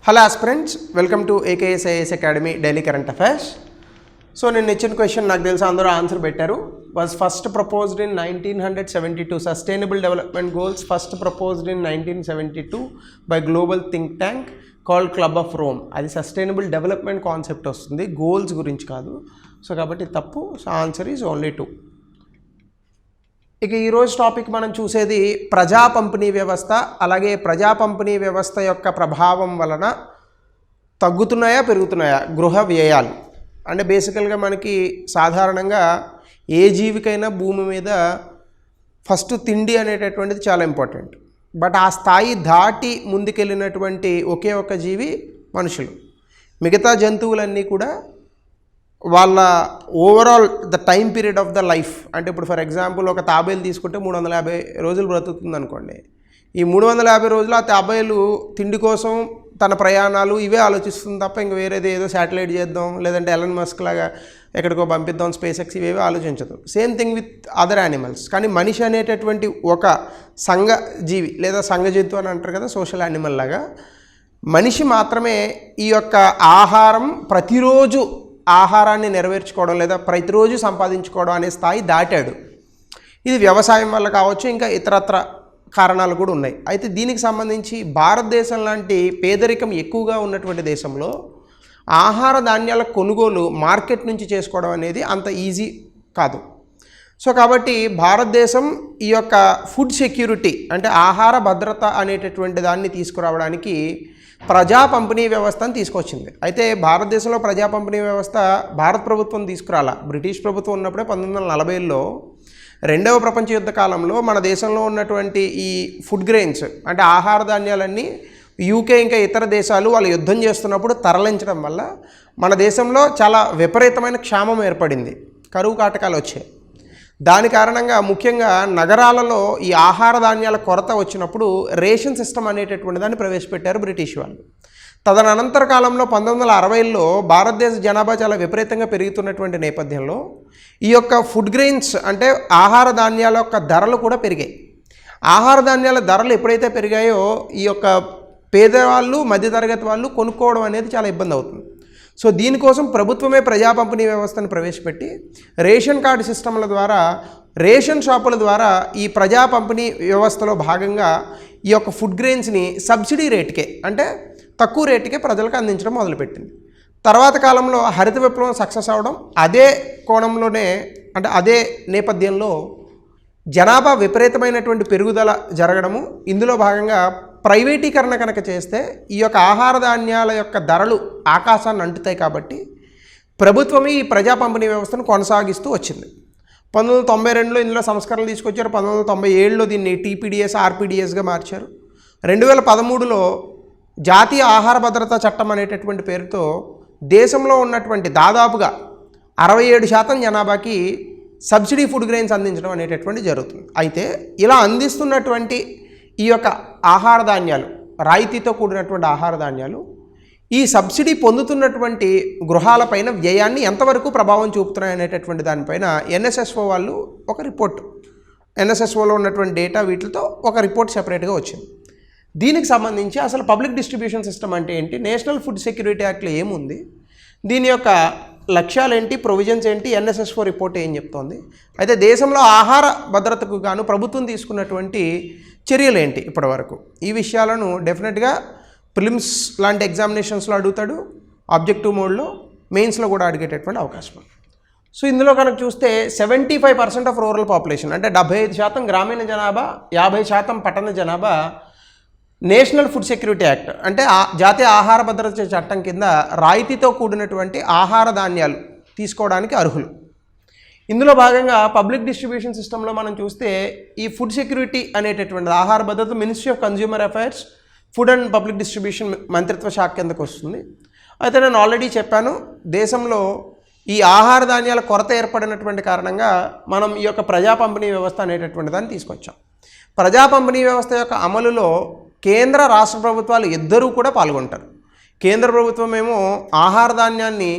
Hello aspirants, welcome to AKS IAS Academy Daily Current Affairs. So నేను ఇచ్చిన question నాకు తెలుసు అందరూ ఆన్సర్ పెట్టారు. Was first proposed in 1972. Sustainable Development Goals first proposed in 1972 by global think tank called Club of Rome. అది sustainable development concept వస్తుంది, goals గురించి కాదు. సో కాబట్టి తప్పు. So answer is only 2. ఇక ఈరోజు టాపిక్ మనం చూసేది ప్రజా పంపిణీ వ్యవస్థ. అలాగే ప్రజా పంపిణీ వ్యవస్థ యొక్క ప్రభావం వలన తగ్గుతున్నాయా పెరుగుతున్నాయా గృహ వ్యయాలు. అంటే బేసికల్గా మనకి సాధారణంగా ఏ జీవికైనా భూమి మీద ఫస్ట్ తిండి అనేటటువంటిది చాలా ఇంపార్టెంట్. బట్ ఆ స్థాయి దాటి ముందుకెళ్ళినటువంటి ఒకే ఒక జీవి మనుషులు. మిగతా జంతువులన్నీ కూడా వాళ్ళ overall the time period of the life, అంటే ఇప్పుడు ఫర్ ఎగ్జాంపుల్ ఒక తాబేలు తీసుకుంటే 350 రోజులు బ్రతుకుతుంది అనుకోండి. ఈ 350 రోజులు ఆ తాబేలు తిండి కోసం తన ప్రయాణాలు ఇవే ఆలోచిస్తుంది తప్ప ఇంక వేరేది ఏదో శాటిలైట్ చేద్దాం లేదంటే ఎలన్ మస్క్ లాగా ఎక్కడికో పంపిద్దాం స్పేస్ ఎక్స్ ఇవేవో ఆలోచించదు. Same thing with other animals. కానీ మనిషి అనేటటువంటి ఒక సంఘ జీవి లేదా సంఘ జంతువు అని అంటారు కదా, సోషల్ యానిమల్ లాగా మనిషి మాత్రమే ఈ యొక్క ఆహారం ప్రతిరోజు ఆహారాన్ని నెరవేర్చుకోవడం లేదా ప్రతిరోజు సంపాదించుకోవడం అనే స్థాయి దాటాడు. ఇది వ్యవసాయం వల్ల కావచ్చు, ఇంకా ఇతరత్ర కారణాలు కూడా ఉన్నాయి. అయితే దీనికి సంబంధించి భారతదేశం లాంటి పేదరికం ఎక్కువగా ఉన్నటువంటి దేశంలో ఆహార ధాన్యాల కొనుగోలు మార్కెట్ నుంచి చేసుకోవడం అనేది అంత ఈజీ కాదు. సో కాబట్టి భారతదేశం ఈ యొక్క ఫుడ్ సెక్యూరిటీ అంటే ఆహార భద్రత అనేటటువంటి దాన్ని తీసుకురావడానికి ప్రజా పంపిణీ వ్యవస్థను తీసుకొచ్చింది. అయితే భారతదేశంలో ప్రజా పంపిణీ వ్యవస్థ భారత ప్రభుత్వం తీసుకురాల. బ్రిటిష్ ప్రభుత్వం ఉన్నప్పుడే 1940లో రెండవ ప్రపంచ యుద్ధ కాలంలో మన దేశంలో ఉన్నటువంటి ఈ ఫుడ్ గ్రెయిన్స్ అంటే ఆహార ధాన్యాలన్నీ యూకే ఇంకా ఇతర దేశాలు వాళ్ళు యుద్ధం చేస్తున్నప్పుడు తరలించడం వల్ల మన దేశంలో చాలా విపరీతమైన క్షామం ఏర్పడింది, కరువు కాటకాలు వచ్చాయి. దాని కారణంగా ముఖ్యంగా నగరాలలో ఈ ఆహార ధాన్యాల కొరత వచ్చినప్పుడు రేషన్ సిస్టమ్ అనేటటువంటి దాన్ని ప్రవేశపెట్టారు బ్రిటిష్ వాళ్ళు. తదనంతర కాలంలో 1960లో భారతదేశ జనాభా చాలా విపరీతంగా పెరుగుతున్నటువంటి నేపథ్యంలో ఈ యొక్క ఫుడ్ గ్రెయిన్స్ అంటే ఆహార ధాన్యాల యొక్క ధరలు కూడా పెరిగాయి. ఆహార ధాన్యాల ధరలు ఎప్పుడైతే పెరిగాయో ఈ యొక్క పేదవాళ్ళు మధ్యతరగతి వాళ్ళు కొనుక్కోవడం అనేది చాలా ఇబ్బంది అవుతుంది. సో దీనికోసం ప్రభుత్వమే ప్రజా పంపిణీ వ్యవస్థను ప్రవేశపెట్టి రేషన్ కార్డు సిస్టమ్ల ద్వారా రేషన్ షాపుల ద్వారా ఈ ప్రజా పంపిణీ వ్యవస్థలో భాగంగా ఈ యొక్క ఫుడ్ గ్రెయిన్స్ని సబ్సిడీ రేటుకే అంటే తక్కువ రేటుకే ప్రజలకు అందించడం మొదలుపెట్టింది. తర్వాత కాలంలో హరిత విప్లవం సక్సెస్ అవ్వడం, అదే కోణంలోనే అంటే అదే నేపథ్యంలో జనాభా విపరీతమైనటువంటి పెరుగుదల జరగడము, ఇందులో భాగంగా ప్రైవేటీకరణ కనుక చేస్తే ఈ యొక్క ఆహార ధాన్యాల యొక్క ధరలు ఆకాశాన్ని అంటుతాయి. కాబట్టి ప్రభుత్వమే ఈ ప్రజా పంపిణీ వ్యవస్థను కొనసాగిస్తూ వచ్చింది. 1992లో ఇందులో సంస్కరణలు తీసుకొచ్చారు. 1997లో దీన్ని టీపీడీఎస్ ఆర్పీడీఎస్గా మార్చారు. 2013లో జాతీయ ఆహార భద్రతా చట్టం అనేటటువంటి పేరుతో దేశంలో ఉన్నటువంటి దాదాపుగా 67% జనాభాకి సబ్సిడీ ఫుడ్ గ్రెయిన్స్ అందించడం అనేటటువంటి జరుగుతుంది. అయితే ఇలా అందిస్తున్నటువంటి ఈ యొక్క ఆహార ధాన్యాలు రాయితీతో కూడినటువంటి ఆహార ధాన్యాలు ఈ సబ్సిడీ పొందుతున్నటువంటి గృహాలపైన వ్యయాన్ని ఎంతవరకు ప్రభావం చూపుతున్నాయి అనేటటువంటి దానిపైన ఎన్ఎస్ఎస్ఓ వాళ్ళు ఒక రిపోర్ట్, ఎన్ఎస్ఎస్ఓలో ఉన్నటువంటి డేటా వీటితో ఒక రిపోర్ట్ సెపరేట్గా వచ్చింది. దీనికి సంబంధించి అసలు పబ్లిక్ డిస్ట్రిబ్యూషన్ సిస్టమ్ అంటే ఏంటి, నేషనల్ ఫుడ్ సెక్యూరిటీ యాక్ట్లో ఏముంది, దీని యొక్క లక్ష్యాలు ఏంటి, ప్రొవిజన్స్ ఏంటి, ఎన్ఎస్ఎస్ఓ రిపోర్ట్ ఏం చెప్తోంది, అయితే దేశంలో ఆహార భద్రతకు గాను ప్రభుత్వం తీసుకున్నటువంటి చర్యలు ఏంటి ఇప్పటివరకు, ఈ విషయాలను డెఫినెట్గా ప్రిలిమ్స్ లాంటి ఎగ్జామినేషన్స్లో అడుగుతాడు, ఆబ్జెక్టివ్ మోడ్లో మెయిన్స్లో కూడా అడిగేటటువంటి అవకాశం ఉంది. సో ఇందులో కనుక చూస్తే 75% ఆఫ్ రూరల్ పాపులేషన్ అంటే 75% గ్రామీణ జనాభా, 50% పట్టణ జనాభా నేషనల్ ఫుడ్ సెక్యూరిటీ యాక్ట్ అంటే జాతీయ ఆహార భద్రత చట్టం కింద రాయితీతో కూడినటువంటి ఆహార ధాన్యాలు తీసుకోవడానికి అర్హులు. ఇందులో భాగంగా పబ్లిక్ డిస్ట్రిబ్యూషన్ సిస్టంలో మనం చూస్తే ఈ ఫుడ్ సెక్యూరిటీ అనేటటువంటి ఆహార భద్రత ministry of consumer affairs food and public distribution మంత్రిత్వ శాఖ కిందకు వస్తుంది. అయితే నేను ఆల్రెడీ చెప్పాను, దేశంలో ఈ ఆహార ధాన్యాల కొరత ఏర్పడినటువంటి కారణంగా మనం ఈ యొక్క ప్రజా పంపిణీ వ్యవస్థ అనేటటువంటి దాన్ని తీసుకొచ్చాం. ప్రజా పంపిణీ వ్యవస్థ యొక్క అమలులో కేంద్ర రాష్ట్ర ప్రభుత్వాలు ఇద్దరూ కూడా పాల్గొంటారు. కేంద్ర ప్రభుత్వం ఏమో ఆహార ధాన్యాన్ని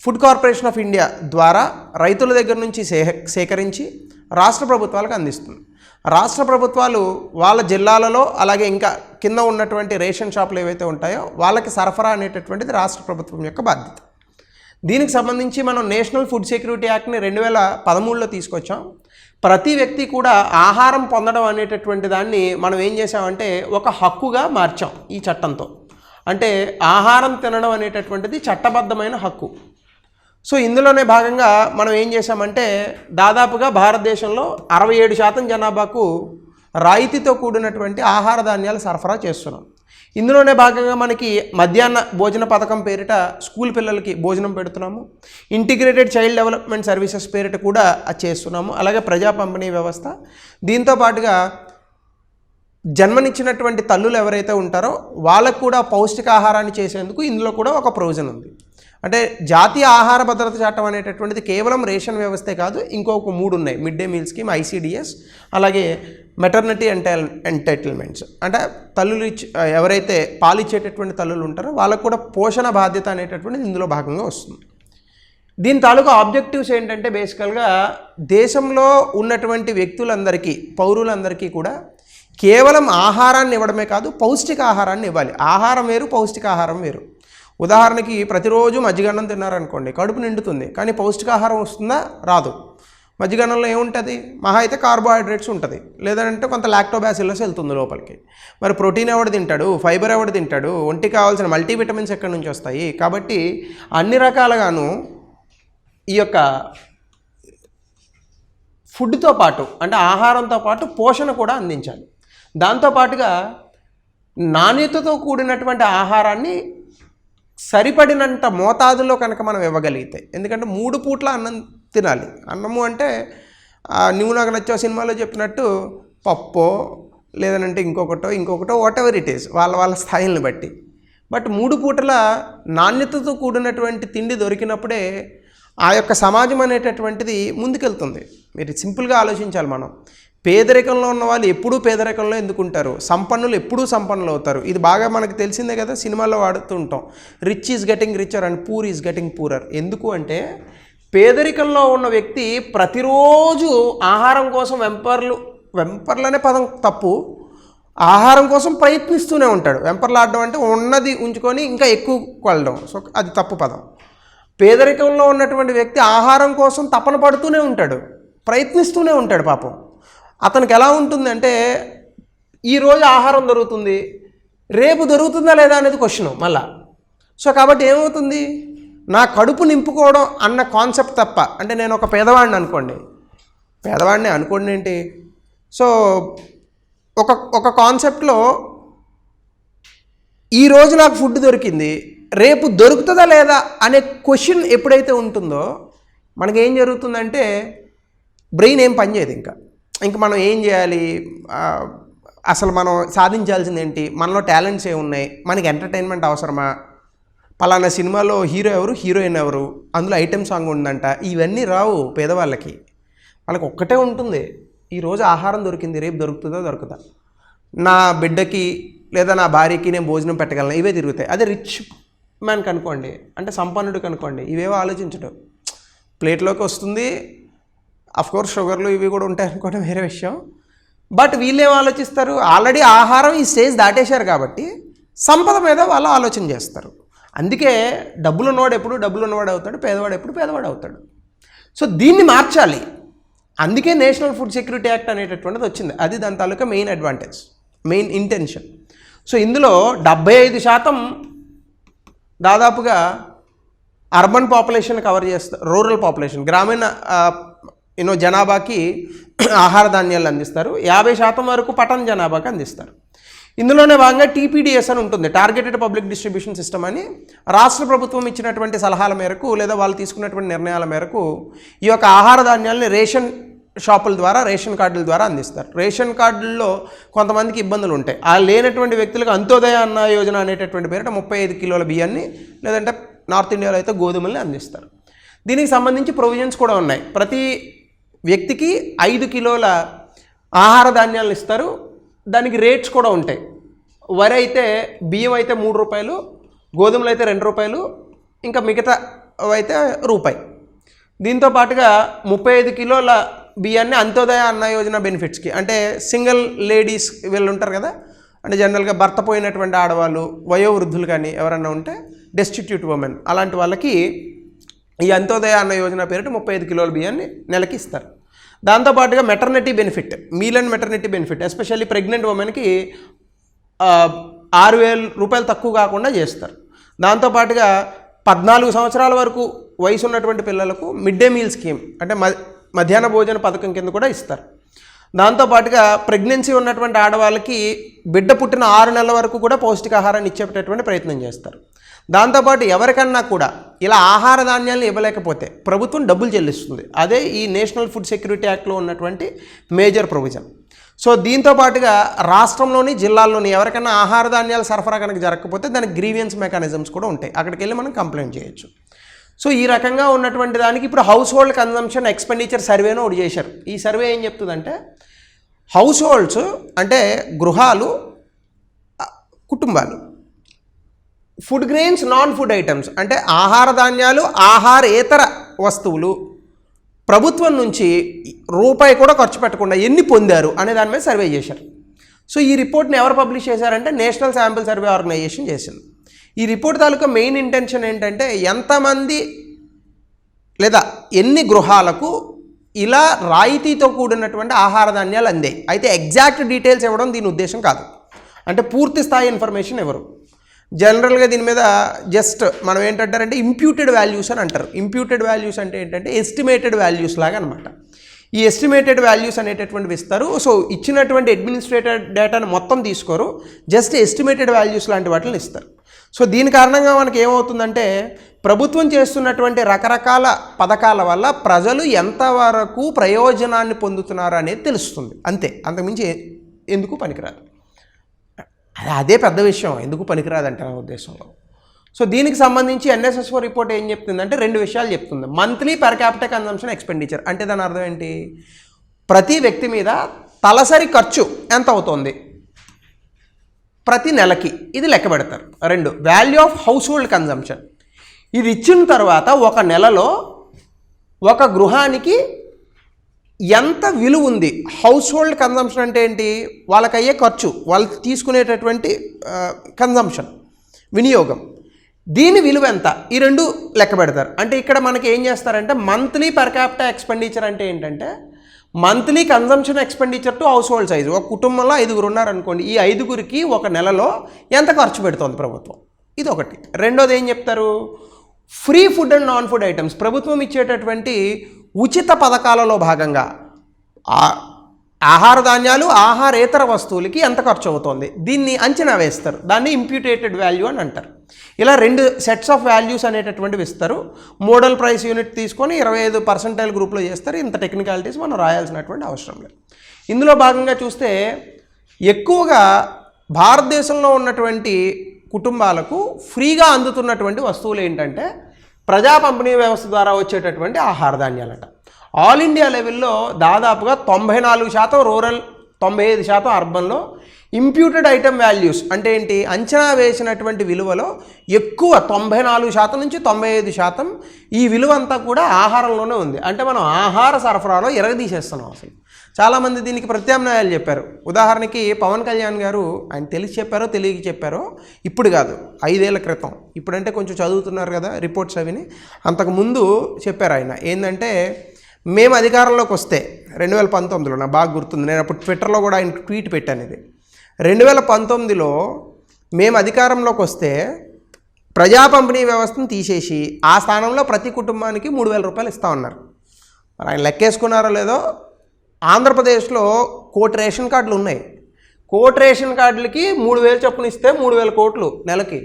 ఫుడ్ కార్పొరేషన్ ఆఫ్ ఇండియా ద్వారా రైతుల దగ్గర నుంచి సేకరించి రాష్ట్ర ప్రభుత్వాలకు అందిస్తుంది. రాష్ట్ర ప్రభుత్వాలు వాళ్ళ జిల్లాలలో అలాగే ఇంకా కింద ఉన్నటువంటి రేషన్ షాపులు ఏవైతే ఉంటాయో వాళ్ళకి సరఫరా అనేటటువంటిది రాష్ట్ర ప్రభుత్వం యొక్క బాధ్యత. దీనికి సంబంధించి మనం నేషనల్ ఫుడ్ సెక్యూరిటీ యాక్ట్ని 2013లో తీసుకొచ్చాం. ప్రతి వ్యక్తి కూడా ఆహారం పొందడం అనేటటువంటి దాన్ని మనం ఏం చేసామంటే ఒక హక్కుగా మార్చాం ఈ చట్టంతో. అంటే ఆహారం తినడం అనేటటువంటిది చట్టబద్ధమైన హక్కు. సో ఇందులోనే భాగంగా మనం ఏం చేసామంటే దాదాపుగా భారతదేశంలో 67% జనాభాకు రాయితీతో కూడినటువంటి ఆహార ధాన్యాలు సరఫరా చేస్తున్నాం. ఇందులోనే భాగంగా మనకి మధ్యాహ్న భోజన పథకం పేరిట స్కూల్ పిల్లలకి భోజనం పెడుతున్నాము. ఇంటిగ్రేటెడ్ చైల్డ్ డెవలప్మెంట్ సర్వీసెస్ పేరిట కూడా అది చేస్తున్నాము. అలాగే ప్రజా పంపిణీ వ్యవస్థ. దీంతో పాటుగా జన్మనిచ్చినటువంటి తల్లులు ఎవరైతే ఉంటారో వాళ్ళకు కూడా పౌష్టికాహారాన్ని చేసేందుకు ఇందులో కూడా ఒక ప్రొవిజన్ ఉంది. అంటే జాతీయ ఆహార భద్రత చట్టం అనేటటువంటిది కేవలం రేషన్ వ్యవస్థే కాదు, ఇంకొక 3 ఉన్నాయి. Mid day meal scheme, ICDS, అలాగే మెటర్నిటీ ఎంటైటిల్మెంట్స్. అంటే తల్లులు ఎవరైతే పాలిచ్చేటటువంటి తల్లులు ఉంటారో వాళ్ళకు కూడా పోషణ బాధ్యత అనేటటువంటిది ఇందులో భాగంగా వస్తుంది. దీని తాలూకు ఆబ్జెక్టివ్స్ ఏంటంటే బేసికల్గా దేశంలో ఉన్నటువంటి వ్యక్తులందరికీ, పౌరులందరికీ కూడా కేవలం ఆహారాన్ని ఇవ్వడమే కాదు, పౌష్టికాహారాన్ని ఇవ్వాలి. ఆహారం వేరు, పౌష్టికాహారం వేరు. ఉదాహరణకి ప్రతిరోజు మజ్జిగన్నం తిన్నారనుకోండి, కడుపు నిండుతుంది, కానీ పౌష్టికాహారం వస్తుందా? రాదు. మజ్జిగన్నంలో ఏముంటుంది? మహా అయితే కార్బోహైడ్రేట్స్ ఉంటుంది, లేదంటే కొంత లాక్టోబాసిల్లస్ వెళ్తుంది లోపలికి. మరి ప్రోటీన్ ఎవడు తింటాడు, ఫైబర్ ఎవడు తింటాడు, ఒంటికి కావాల్సిన మల్టీవిటమిన్స్ ఎక్కడి నుంచి వస్తాయి? కాబట్టి అన్ని రకాలుగాను ఈ యొక్క ఫుడ్తో పాటు, అంటే ఆహారంతో పాటు పోషణ కూడా అందించాలి. దాంతోపాటుగా నాణ్యతతో కూడినటువంటి ఆహారాన్ని సరిపడినంత మోతాదులో కనుక మనం ఇవ్వగలిగితే, ఎందుకంటే 3 పూట్ల అన్నం తినాలి. అన్నము అంటే నువ్వు నాకు నచ్చే సినిమాలో చెప్పినట్టు పప్పో లేదనంటే ఇంకొకటో వాట్ ఎవర్ ఇట్ ఈస్, వాళ్ళ స్థాయిలను బట్టి. బట్ 3 పూటల నాణ్యతతో కూడినటువంటి తిండి దొరికినప్పుడే ఆ యొక్క సమాజం అనేటటువంటిది ముందుకెళ్తుంది. మీరు సింపుల్గా ఆలోచించాలి. మనం పేదరికంలో ఉన్న వాళ్ళు ఎప్పుడూ పేదరికంలో ఎందుకుంటారు, సంపన్నులు ఎప్పుడూ సంపన్నులు అవుతారు. ఇది బాగా మనకు తెలిసిందే కదా, సినిమాల్లో వాడుతూ ఉంటాం. Rich is getting richer and poor is getting poorer. ఎందుకు అంటే పేదరికంలో ఉన్న వ్యక్తి ప్రతిరోజు ఆహారం కోసం వెంపర్లనే పదం తప్పు, ఆహారం కోసం ప్రయత్నిస్తూనే ఉంటాడు. వెంపర్లాడడం అంటే ఉన్నది ఉంచుకొని ఇంకా ఎక్కువ కొలడం, సో అది తప్పు పదం. పేదరికంలో ఉన్నటువంటి వ్యక్తి ఆహారం కోసం తపన పడుతూనే ఉంటాడు, ప్రయత్నిస్తూనే ఉంటాడు. పాపం అతనికి ఎలా ఉంటుందంటే ఈరోజు ఆహారం దొరుకుతుంది, రేపు దొరుకుతుందా లేదా అనేది క్వశ్చన్ మళ్ళా. సో కాబట్టి ఏమవుతుంది, నా కడుపు నింపుకోవడం అన్న కాన్సెప్ట్ తప్ప, అంటే నేను ఒక పేదవాడిని అనుకోండి ఏంటి, సో ఒక కాన్సెప్ట్లో ఈరోజు నాకు ఫుడ్ దొరికింది, రేపు దొరుకుతుందా లేదా అనే క్వశ్చన్ ఎప్పుడైతే ఉంటుందో మనకేం జరుగుతుందంటే బ్రెయిన్ ఏం పనిచేయదు. ఇంకా మనం ఏం చేయాలి, అసలు మనం సాధించాల్సింది ఏంటి, మనలో టాలెంట్స్ ఏమున్నాయి, మనకి ఎంటర్టైన్మెంట్ అవసరమా, పలానా సినిమాలో హీరో ఎవరు, హీరోయిన్ ఎవరు, అందులో ఐటెం సాంగ్ ఉందంట, ఇవన్నీ రావు పేదవాళ్ళకి. వాళ్ళకి ఒక్కటే ఉంటుంది, ఈరోజు ఆహారం దొరికింది, రేపు దొరుకుతుందా, నా బిడ్డకి లేదా నా భార్యకి నేను భోజనం పెట్టగలను, ఇవే తిరుగుతాయి. అదే రిచ్ మ్యాన్కి అనుకోండి, అంటే సంపన్నుడికి అనుకోండి, ఇవేవో ఆలోచించడం. ప్లేట్లోకి వస్తుంది, అఫ్కోర్స్ షుగర్లు ఇవి కూడా ఉంటాయి అనుకోవడం వేరే విషయం. బట్ వీళ్ళు ఏం ఆలోచిస్తారు, ఆల్రెడీ ఆహారం ఈ స్టేజ్ దాటేశారు కాబట్టి సంపద మీద వాళ్ళు ఆలోచన చేస్తారు. అందుకే డబ్బులు ఉన్నవాడు ఎప్పుడు డబ్బులు ఉన్నవాడు అవుతాడు, పేదవాడు ఎప్పుడు పేదవాడు అవుతాడు. సో దీన్ని మార్చాలి. అందుకే నేషనల్ ఫుడ్ సెక్యూరిటీ యాక్ట్ అనేటటువంటిది వచ్చింది. అది దాని తాలూకా main advantage, main intention. So ఇందులో 75% దాదాపుగా అర్బన్ పాపులేషన్ కవర్ చేస్తారు, రూరల్ పాపులేషన్, గ్రామీణ జనాభాకి ఆహార ధాన్యాలు అందిస్తారు. 50% వరకు పట్టణ జనాభాకి అందిస్తారు. ఇందులోనే భాగంగా TPDS అని ఉంటుంది, టార్గెటెడ్ పబ్లిక్ డిస్ట్రిబ్యూషన్ సిస్టమ్ అని. రాష్ట్ర ప్రభుత్వం ఇచ్చినటువంటి సలహాల మేరకు లేదా వాళ్ళు తీసుకున్నటువంటి నిర్ణయాల మేరకు ఈ యొక్క ఆహార ధాన్యాలని రేషన్ షాపుల ద్వారా, రేషన్ కార్డుల ద్వారా అందిస్తారు. రేషన్ కార్డుల్లో కొంతమందికి ఇబ్బందులు ఉంటాయి. ఆ లేనటువంటి వ్యక్తులకు అంత్యోదయ అన్న యోజన అనేటటువంటి పేరిట 35 కిలోల బియ్యాన్ని, లేదంటే నార్త్ ఇండియాలో అయితే గోధుమల్ని అందిస్తారు. దీనికి సంబంధించి ప్రొవిజన్స్ కూడా ఉన్నాయి. ప్రతి వ్యక్తికి 5 కిలోల ఆహార ధాన్యాలను ఇస్తారు. దానికి రేట్స్ కూడా ఉంటాయి. వరి అయితే, బియ్యం అయితే 3 రూపాయలు, గోధుమలు అయితే 2 రూపాయలు, ఇంకా మిగతా అయితే రూపాయి. దీంతో పాటుగా 35 కిలోల బియ్యాన్ని అంత్యోదయ అన్న యోజన బెనిఫిట్స్కి, అంటే సింగిల్ లేడీస్ వీళ్ళు ఉంటారు కదా, అంటే జనరల్గా భర్త పోయినటువంటి ఆడవాళ్ళు, వయోవృద్ధులు కానీ ఎవరన్నా ఉంటే, డెస్టిట్యూట్ ఉమెన్, అలాంటి వాళ్ళకి ఈ అంత్యోదయ అన్న యోజన పేరిట 35 కిలోల బియ్యాన్ని నెలకి ఇస్తారు. దాంతోపాటుగా maternity benefit, meal and maternity benefit, especially pregnant ఉమెన్కి 6,000 రూపాయలు తక్కువ కాకుండా చేస్తారు. దాంతోపాటుగా 14 సంవత్సరాల వరకు వయసు ఉన్నటువంటి పిల్లలకు మిడ్ డే మీల్ స్కీమ్, అంటే మధ్యాహ్న భోజన పథకం కింద కూడా ఇస్తారు. దాంతోపాటుగా ప్రెగ్నెన్సీ ఉన్నటువంటి ఆడవాళ్ళకి బిడ్డ పుట్టిన 6 నెలల వరకు కూడా పౌష్టికాహారాన్ని ఇచ్చేటటువంటి ప్రయత్నం చేస్తారు. దాంతోపాటు ఎవరికన్నా కూడా ఇలా ఆహార ధాన్యాలను ఇవ్వలేకపోతే ప్రభుత్వం డబ్బులు చెల్లిస్తుంది. అదే ఈ నేషనల్ ఫుడ్ సెక్యూరిటీ యాక్ట్లో ఉన్నటువంటి మేజర్ ప్రొవిజన్. సో దీంతో పాటుగా రాష్ట్రంలోని జిల్లాల్లోని ఎవరికైనా ఆహార ధాన్యాల సరఫరా కనుక జరగకపోతే దానికి గ్రీవియన్స్ మెకానిజమ్స్ కూడా ఉంటాయి, అక్కడికి వెళ్ళి మనం కంప్లైంట్ చేయొచ్చు. సో ఈ రకంగా ఉన్నటువంటి దానికి ఇప్పుడు హౌస్ హోల్డ్ కన్జంప్షన్ ఎక్స్పెండిచర్ సర్వేను ఒకటి చేశారు. ఈ సర్వే ఏం చెప్తుందంటే హౌస్ హోల్డ్స్ అంటే గృహాలు, కుటుంబాలు, food grains, non food items అంటే ఆహార ధాన్యాలు, ఆహారేతర వస్తువులు ప్రభుత్వం నుంచి రూపాయి కూడా ఖర్చు పెట్టకుండా ఎన్ని పొందారు అనే దాని మీద సర్వే చేశారు. సో ఈ రిపోర్ట్ని ఎవరు పబ్లిష్ చేశారంటే నేషనల్ శాంపిల్ సర్వే ఆర్గనైజేషన్ చేసింది. ఈ రిపోర్ట్ తాలూకా మెయిన్ ఇంటెన్షన్ ఏంటంటే ఎంతమంది లేదా ఎన్ని గృహాలకు ఇలా రాయితీతో కూడినటువంటి ఆహార ధాన్యాలు అందాయి. అయితే ఎగ్జాక్ట్ డీటెయిల్స్ ఇవ్వడం దీని ఉద్దేశం కాదు, అంటే పూర్తి స్థాయి ఇన్ఫర్మేషన్ ఎవరు. జనరల్గా దీని మీద జస్ట్ మనం ఏంటంటారంటే ఇంప్యూటెడ్ వాల్యూస్ అని అంటారు. ఇంప్యూటెడ్ వాల్యూస్ అంటే ఏంటంటే ఎస్టిమేటెడ్ వాల్యూస్ లాగా అనమాట. ఈ ఎస్టిమేటెడ్ వాల్యూస్ అనేటటువంటివి ఇస్తారు. సో ఇచ్చినటువంటి అడ్మినిస్ట్రేటెడ్ డేటాను మొత్తం తీసుకోరు, జస్ట్ ఎస్టిమేటెడ్ వాల్యూస్ లాంటి వాటిని ఇస్తారు. సో దీని కారణంగా మనకి ఏమవుతుందంటే ప్రభుత్వం చేస్తున్నటువంటి రకరకాల పథకాల వల్ల ప్రజలు ఎంతవరకు ప్రయోజనాన్ని పొందుతున్నారు అనేది తెలుస్తుంది. అంతే, అంతకుమించి ఎందుకు పనికిరాదు. అదే పెద్ద విషయం, ఎందుకు పనికిరాదంటే నా ఉద్దేశంలో. సో దీనికి సంబంధించి ఎన్ఎస్ఎస్ఓ రిపోర్ట్ ఏం చెప్తుందంటే 2 విషయాలు చెప్తుంది. Monthly per capital consumption expenditure అంటే దాని అర్థం ఏంటి, ప్రతి వ్యక్తి మీద తలసరి ఖర్చు ఎంత అవుతుంది ప్రతి నెలకి, ఇది లెక్క పెడతారు. 2 value of house hold consumption, ఇది ఇచ్చిన తర్వాత ఒక నెలలో ఒక గృహానికి ఎంత విలువ ఉంది. హౌస్ హోల్డ్ కన్జంప్షన్ అంటే ఏంటి, వాళ్ళకి అయ్యే ఖర్చు, వాళ్ళు తీసుకునేటటువంటి కన్జంప్షన్, వినియోగం, దీని విలువ ఎంత, ఈ 2 లెక్క పెడతారు. అంటే ఇక్కడ మనకి ఏం చేస్తారంటే మంత్లీ పర్ క్యాపిటల్ ఎక్స్పెండిచర్ అంటే ఏంటంటే monthly consumption expenditure to house hold size. ఒక కుటుంబంలో 5గురు ఉన్నారనుకోండి, ఈ 5గురికి ఒక నెలలో ఎంత ఖర్చు పెడుతుంది ప్రభుత్వం, ఇది ఒకటి. రెండోది ఏం చెప్తారు, free food and non food items, ప్రభుత్వం ఇచ్చేటటువంటి ఉచిత పథకాలలో భాగంగా ఆహార ధాన్యాలు, ఆహారేతర వస్తువులకి ఎంత ఖర్చు అవుతుంది, దీన్ని అంచనా వేస్తారు. దాన్ని ఇంప్యూటేటెడ్ వాల్యూ అని అంటారు. ఇలా 2 సెట్స్ ఆఫ్ వాల్యూస్ అనేటటువంటివి ఇస్తారు. మోడల్ ప్రైస్ యూనిట్ తీసుకొని 25% గ్రూప్లో చేస్తారు. ఇంత టెక్నికాలిటీస్ మనం రాయాల్సినటువంటి అవసరం లేదు. ఇందులో భాగంగా చూస్తే ఎక్కువగా భారతదేశంలో ఉన్నటువంటి కుటుంబాలకు ఫ్రీగా అందుతున్నటువంటి వస్తువులు ఏంటంటే ప్రజా పంపిణీ వ్యవస్థ ద్వారా వచ్చేటటువంటి ఆహార ధాన్యాలట. ఆల్ ఇండియా లెవెల్లో దాదాపుగా 94% రూరల్, 95% అర్బన్లో ఇంప్యూటెడ్ ఐటమ్ వాల్యూస్ అంటే ఏంటి, అంచనా వేసినటువంటి విలువలో ఎక్కువ 94% నుంచి 95% ఈ విలువ అంతా కూడా ఆహారంలోనే ఉంది. అంటే మనం ఆహార సరఫరాలో ఎరగదీసేస్తున్నాం. అసలు చాలామంది దీనికి ప్రత్యామ్నాయాలు చెప్పారు. ఉదాహరణకి పవన్ కళ్యాణ్ గారు, ఆయన తెలిసి చెప్పారో తెలియక చెప్పారో, ఇప్పుడు కాదు 5 ఏళ్ల క్రితం, ఇప్పుడంటే కొంచెం చదువుతున్నారు కదా రిపోర్ట్స్ అవిని, అంతకుముందు చెప్పారు ఆయన. ఏంటంటే మేము అధికారంలోకి వస్తే 2019లో, నాకు బాగా గుర్తుంది, నేను అప్పుడు ట్విట్టర్లో కూడా ఆయన ట్వీట్ పెట్టాను ఇది. 2019లో మేము అధికారంలోకి వస్తే ప్రజా పంపిణీ వ్యవస్థను తీసేసి ఆ స్థానంలో ప్రతి కుటుంబానికి 3,000 రూపాయలు ఇస్తా ఉన్నారు. మరి ఆయన లెక్కేసుకున్నారో లేదో, ఆంధ్రప్రదేశ్లో 1 కోటి రేషన్ కార్డులు ఉన్నాయి. 1 కోటి రేషన్ కార్డులకి 3,000 చొప్పున ఇస్తే 3,000 కోట్లు నెలకి,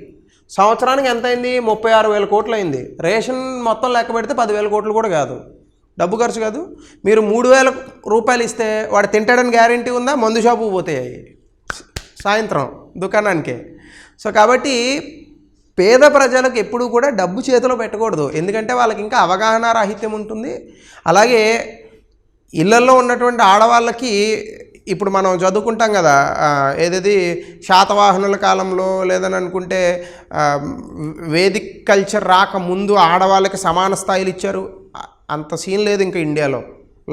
సంవత్సరానికి ఎంత అయింది, 36,000 కోట్లు అయింది. రేషన్ మొత్తం లెక్క పెడితే 10,000 కోట్లు కూడా కాదు, డబ్బు ఖర్చు కాదు. మీరు 3,000 రూపాయలు ఇస్తే వాడు తింటాడని గ్యారంటీ ఉందా, మందు షాపు పోతాయి సాయంత్రం దుకాణానికే. సో కాబట్టి పేద ప్రజలకు ఎప్పుడూ కూడా డబ్బు చేతిలో పెట్టకూడదు, ఎందుకంటే వాళ్ళకి ఇంకా అవగాహన రాహిత్యం ఉంటుంది. అలాగే ఇళ్లల్లో ఉన్నటువంటి ఆడవాళ్ళకి ఇప్పుడు మనం చదువుకుంటాం కదా, ఏదైతే శాతవాహనుల కాలంలో లేదని అనుకుంటే వేదిక్ కల్చర్ రాకముందు ఆడవాళ్ళకి సమాన స్థాయిలు ఇచ్చారు. అంత సీన్ లేదు ఇంకా ఇండియాలో.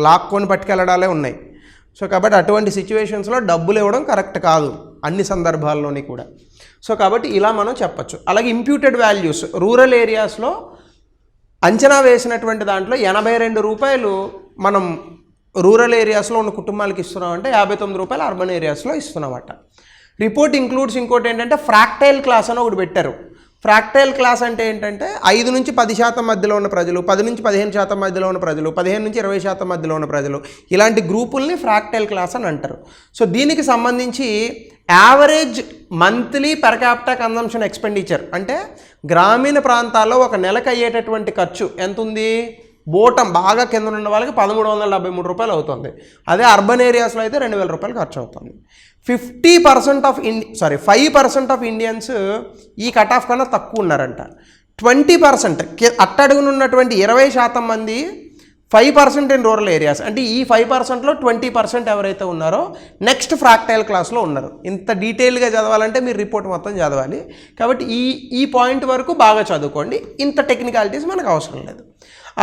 లాక్కొని పట్టుకెళ్ళడాలే ఉన్నాయి. సో కాబట్టి అటువంటి సిచ్యువేషన్స్లో డబ్బులు ఇవ్వడం కరెక్ట్ కాదు అన్ని సందర్భాల్లోని కూడా. సో కాబట్టి ఇలా మనం చెప్పచ్చు. అలాగే ఇంప్యూటెడ్ వాల్యూస్ రూరల్ ఏరియాస్లో అంచనా వేసినటువంటి దాంట్లో 82 రూపాయలు మనం రూరల్ ఏరియాస్లో ఉన్న కుటుంబాలకి ఇస్తున్నామంటే 59 రూపాయలు అర్బన్ ఏరియాస్లో ఇస్తున్నామట. రిపోర్ట్ ఇంక్లూడ్స్ ఇంకోటి ఏంటంటే ఫ్రాక్టైల్ క్లాస్ అని ఒకటి పెట్టారు. ఫ్రాక్టైల్ క్లాస్ అంటే ఏంటంటే 5 నుంచి 10% మధ్యలో ఉన్న ప్రజలు, 10 నుంచి 15% మధ్యలో ఉన్న ప్రజలు, 15 నుంచి 20% మధ్యలో ఉన్న ప్రజలు, ఇలాంటి గ్రూపుల్ని ఫ్రాక్టైల్ క్లాస్ అని అంటారు. సో దీనికి సంబంధించి average monthly per capita consumption expenditure అంటే గ్రామీణ ప్రాంతాల్లో ఒక నెలకు అయ్యేటటువంటి ఖర్చు ఎంత ఉంది, బోటం బాగా కింద ఉన్న వాళ్ళకి 1373 రూపాయలు అవుతుంది. అదే అర్బన్ ఏరియాస్లో అయితే 2000 రూపాయలు ఖర్చు అవుతుంది. 5% ఆఫ్ ఇండియన్స్ ఈ కట్ ఆఫ్ కన్నా తక్కువ ఉన్నారంట. 20% అట్టడుగునున్నటువంటి 20% మంది 5% ఇన్ రూరల్ ఏరియాస్. అంటే ఈ 5%లో 20% ఎవరైతే ఉన్నారో నెక్స్ట్ ఫ్రాక్టైల్ క్లాస్లో ఉన్నారు. ఇంత డీటెయిల్గా చదవాలంటే మీరు రిపోర్ట్ మొత్తం చదవాలి. కాబట్టి ఈ పాయింట్ వరకు బాగా చదువుకోండి. ఇంత టెక్నికాలిటీస్ మనకు అవసరం లేదు.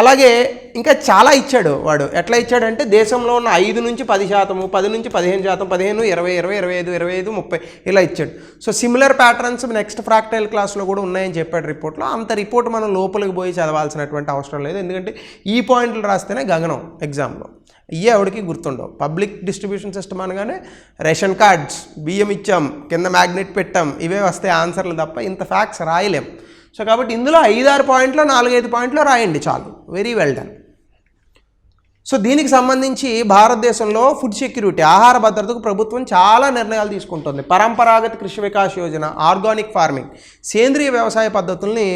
అలాగే ఇంకా చాలా ఇచ్చాడు వాడు. ఎట్లా ఇచ్చాడంటే దేశంలో ఉన్న 5 నుంచి 10%, 10 నుంచి 15%, 15, 20, 20, 25, 25, 30 ఇలా ఇచ్చాడు. సో సిమిలర్ ప్యాటర్న్స్ నెక్స్ట్ ఫ్రాక్టైల్ క్లాస్లో కూడా ఉన్నాయని చెప్పాడు రిపోర్ట్లో. అంత రిపోర్ట్ మనం లోపలికి పోయి చదవాల్సినటువంటి అవసరం లేదు. ఎందుకంటే ఈ పాయింట్లు రాస్తేనే గగనం ఎగ్జామ్లో. ఇవే ఎవరికి గుర్తుండవు. పబ్లిక్ డిస్ట్రిబ్యూషన్ సిస్టమ్ అనగానే రేషన్ కార్డ్స్, బియ్యం ఇచ్చాం, కింద మ్యాగ్నెట్ పెట్టాం, ఇవే వస్తాయి ఆన్సర్లు తప్ప ఇంత ఫ్యాక్ట్స్ రాయలేం. సో కాబట్టి ఇందులో 5-6 పాయింట్లో 4-5 పాయింట్లో రాయండి చాలు. Very well done. సో దీనికి సంబంధించి భారతదేశంలో ఫుడ్ సెక్యూరిటీ, ఆహార భద్రతకు ప్రభుత్వం చాలా నిర్ణయాలు తీసుకుంటుంది. పరంపరాగత కృషి వికాస్ యోజన, ఆర్గానిక్ ఫార్మింగ్, సేంద్రియ వ్యవసాయ పద్ధతుల్ని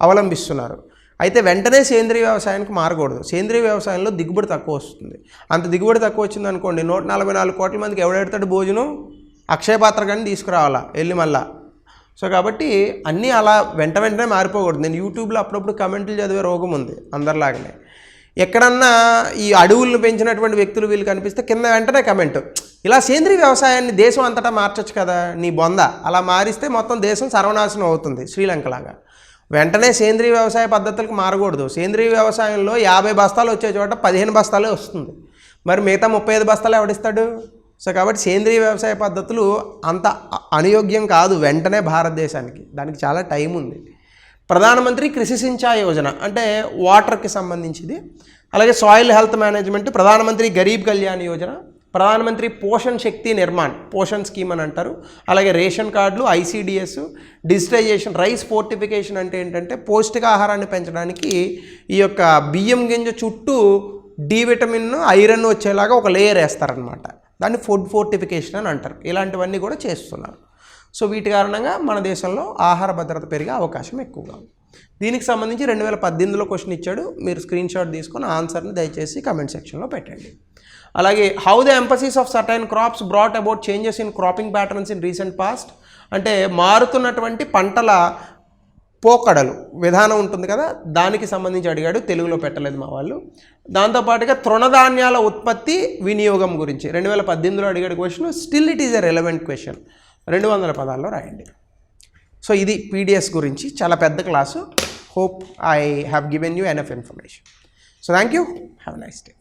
అవలంబిస్తున్నారు. అయితే వెంటనే సేంద్రియ వ్యవసాయానికి మారకూడదు. సేంద్రియ వ్యవసాయంలో దిగుబడి తక్కువ వస్తుంది. అంత దిగుబడి తక్కువ వచ్చింది అనుకోండి, 144 కోట్ల మందికి ఎవడెడతాడు భోజనం? అక్షయ పాత్ర కానీ తీసుకురావాలా వెళ్ళి మళ్ళా. సో కాబట్టి అన్నీ అలా వెంటనే మారిపోకూడదు. నేను యూట్యూబ్లో అప్పుడప్పుడు కమెంట్లు చదివే రోగం ఉంది అందరిలాగానే. ఎక్కడన్నా ఈ అడవులను పెంచినటువంటి వ్యక్తులు వీళ్ళు కనిపిస్తే కింద వెంటనే కమెంట్, ఇలా సేంద్రీయ వ్యవసాయాన్ని దేశం అంతటా మార్చొచ్చు కదా నీ బొంద, అలా మారిస్తే మొత్తం దేశం సర్వనాశనం అవుతుంది శ్రీలంకలాగా. వెంటనే సేంద్రీయ వ్యవసాయ పద్ధతులకు మారకూడదు. సేంద్రీయ వ్యవసాయంలో 50 బస్తాలు వచ్చే చోట 15 బస్తాలే వస్తుంది. మరి మిగతా 35 బస్తాలు ఎవడిస్తాడు? సో కాబట్టి సేంద్రీయ వ్యవసాయ పద్ధతులు అంత అనుయోగ్యం కాదు వెంటనే భారతదేశానికి. దానికి చాలా టైం ఉంది. ప్రధానమంత్రి కృషి సించాయ్ యోజన అంటే వాటర్కి సంబంధించింది. అలాగే సాయిల్ హెల్త్ మేనేజ్మెంట్, ప్రధానమంత్రి గరీబ్ కళ్యాణ్ యోజన, ప్రధానమంత్రి పోషణ్ శక్తి నిర్మాణ్, పోషణ్ స్కీమ్ అని అంటారు. అలాగే రేషన్ కార్డులు, ఐసిడిఎస్, డిజిటైజేషన్, రైస్ ఫోర్టిఫికేషన్ అంటే ఏంటంటే పౌష్టికాహారాన్ని పెంచడానికి ఈ యొక్క బియ్యం గింజ చుట్టూ డి విటమిన్, ఐరన్ వచ్చేలాగా ఒక లేయర్ వేస్తారనమాట. దాన్ని ఫుడ్ ఫోర్టిఫికేషన్ అని అంటారు. ఇలాంటివన్నీ కూడా చేస్తున్నారు. సో వీటి కారణంగా మన దేశంలో ఆహార భద్రత పెరిగే అవకాశం ఎక్కువగా ఉంది. దీనికి సంబంధించి 2018లో క్వశ్చన్ ఇచ్చాడు. మీరు స్క్రీన్ షాట్ తీసుకొని ఆన్సర్ని దయచేసి కమెంట్ సెక్షన్లో పెట్టండి. అలాగే how the emphasis of certain crops brought about changes in cropping patterns in recent past అంటే మారుతున్నటువంటి పంటల పోకడలు విధానం ఉంటుంది కదా, దానికి సంబంధించి అడిగాడు. తెలుగులో పెట్టలేదు మా వాళ్ళు. దాంతోపాటుగా తృణధాన్యాల ఉత్పత్తి వినియోగం గురించి 2018లో అడిగాడు question. Still it is a relevant question. 200 పదాల్లో రాయండి. సో ఇది పీడిఎస్ గురించి చాలా పెద్ద class. Hope I have given you enough information. So thank you. Have a nice day.